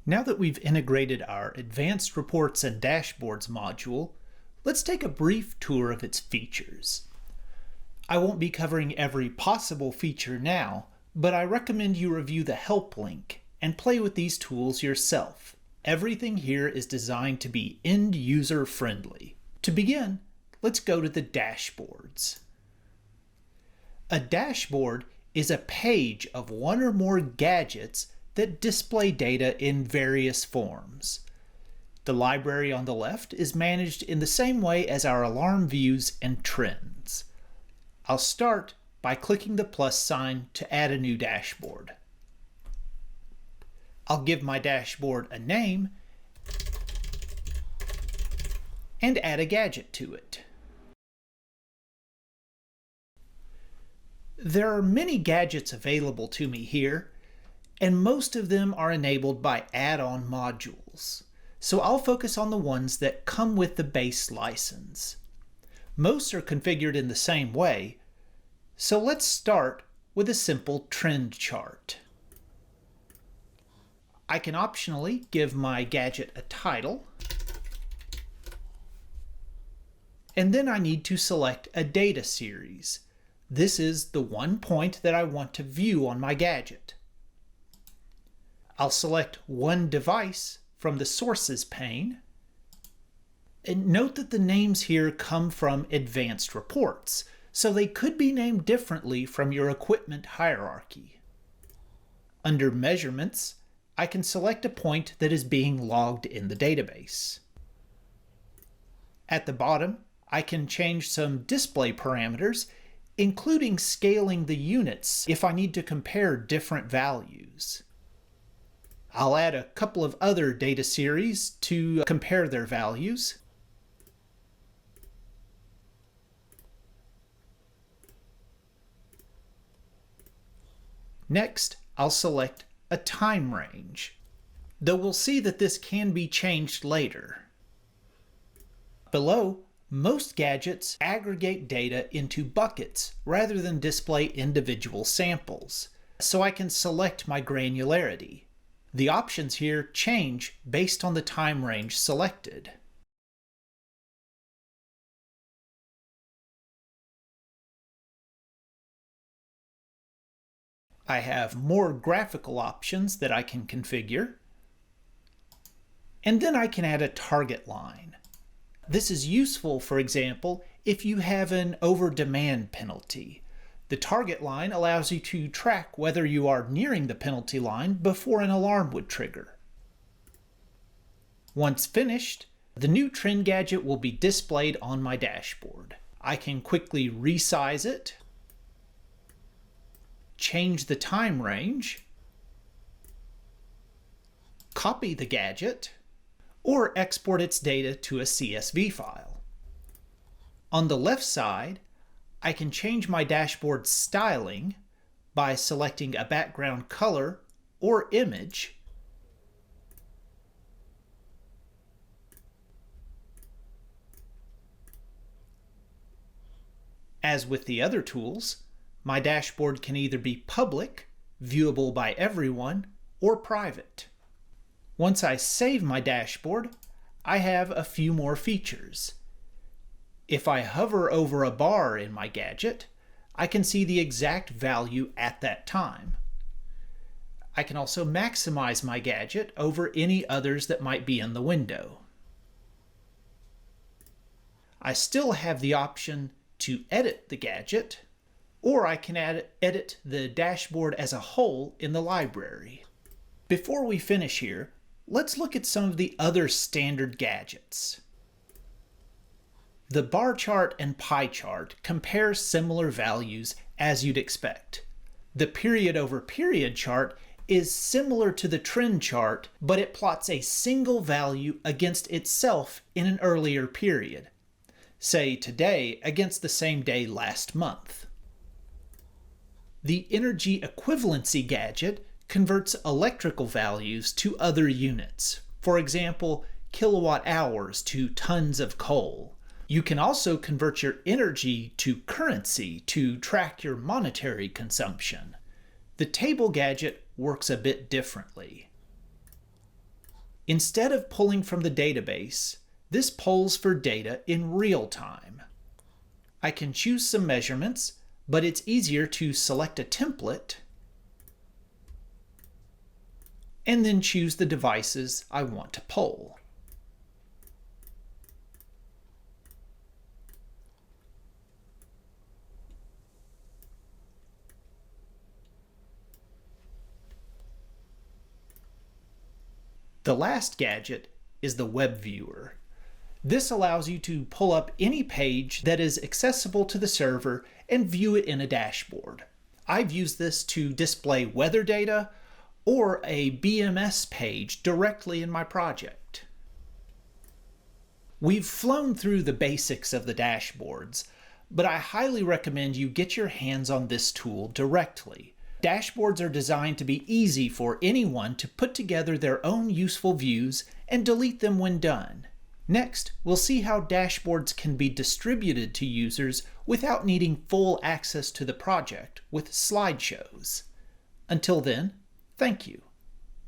Now that we've integrated our Advanced Reports and Dashboards module, let's take a brief tour of its features. I won't be covering every possible feature now, but I recommend you review the help link and play with these tools yourself. Everything here is designed to be end-user friendly. To begin, let's go to the dashboards. A dashboard is a page of one or more gadgets that display data in various forms. The library on the left is managed in the same way as our alarm views and trends. I'll start by clicking the plus sign to add a new dashboard. I'll give my dashboard a name and add a gadget to it. There are many gadgets available to me here, and most of them are enabled by add-on modules. So I'll focus on the ones that come with the base license. Most are configured in the same way, so let's start with a simple trend chart. I can optionally give my gadget a title, and then I need to select a data series. This is the one point that I want to view on my gadget. I'll select one device from the Sources pane. And note that the names here come from Advanced Reports, so they could be named differently from your equipment hierarchy. Under Measurements, I can select a point that is being logged in the database. At the bottom, I can change some display parameters, including scaling the units if I need to compare different values. I'll add a couple of other data series to compare their values. Next, I'll select a time range, though we'll see that this can be changed later. Below, most gadgets aggregate data into buckets rather than display individual samples, so I can select my granularity. The options here change based on the time range selected. I have more graphical options that I can configure. And then I can add a target line. This is useful, for example, if you have an over-demand penalty. The target line allows you to track whether you are nearing the penalty line before an alarm would trigger. Once finished, the new trend gadget will be displayed on my dashboard. I can quickly resize it, change the time range, copy the gadget, or export its data to a CSV file. On the left side, I can change my dashboard styling by selecting a background color or image, as with the other tools, my dashboard can either be public, viewable by everyone, or private. Once I save my dashboard, I have a few more features. If I hover over a bar in my gadget, I can see the exact value at that time. I can also maximize my gadget over any others that might be in the window. I still have the option to edit the gadget, or I can edit the dashboard as a whole in the library. Before we finish here, let's look at some of the other standard gadgets. The bar chart and pie chart compare similar values as you'd expect. The period over period chart is similar to the trend chart, but it plots a single value against itself in an earlier period, say today against the same day last month. The energy equivalency gadget converts electrical values to other units, for example, kilowatt hours to tons of coal. You can also convert your energy to currency to track your monetary consumption. The table gadget works a bit differently. Instead of pulling from the database, this polls for data in real time. I can choose some measurements, but it's easier to select a template and then choose the devices I want to poll. The last gadget is the web viewer. This allows you to pull up any page that is accessible to the server and view it in a dashboard. I've used this to display weather data or a BMS page directly in my project. We've flown through the basics of the dashboards, but I highly recommend you get your hands on this tool directly. Dashboards are designed to be easy for anyone to put together their own useful views and delete them when done. Next, we'll see how dashboards can be distributed to users without needing full access to the project with slideshows. Until then, thank you.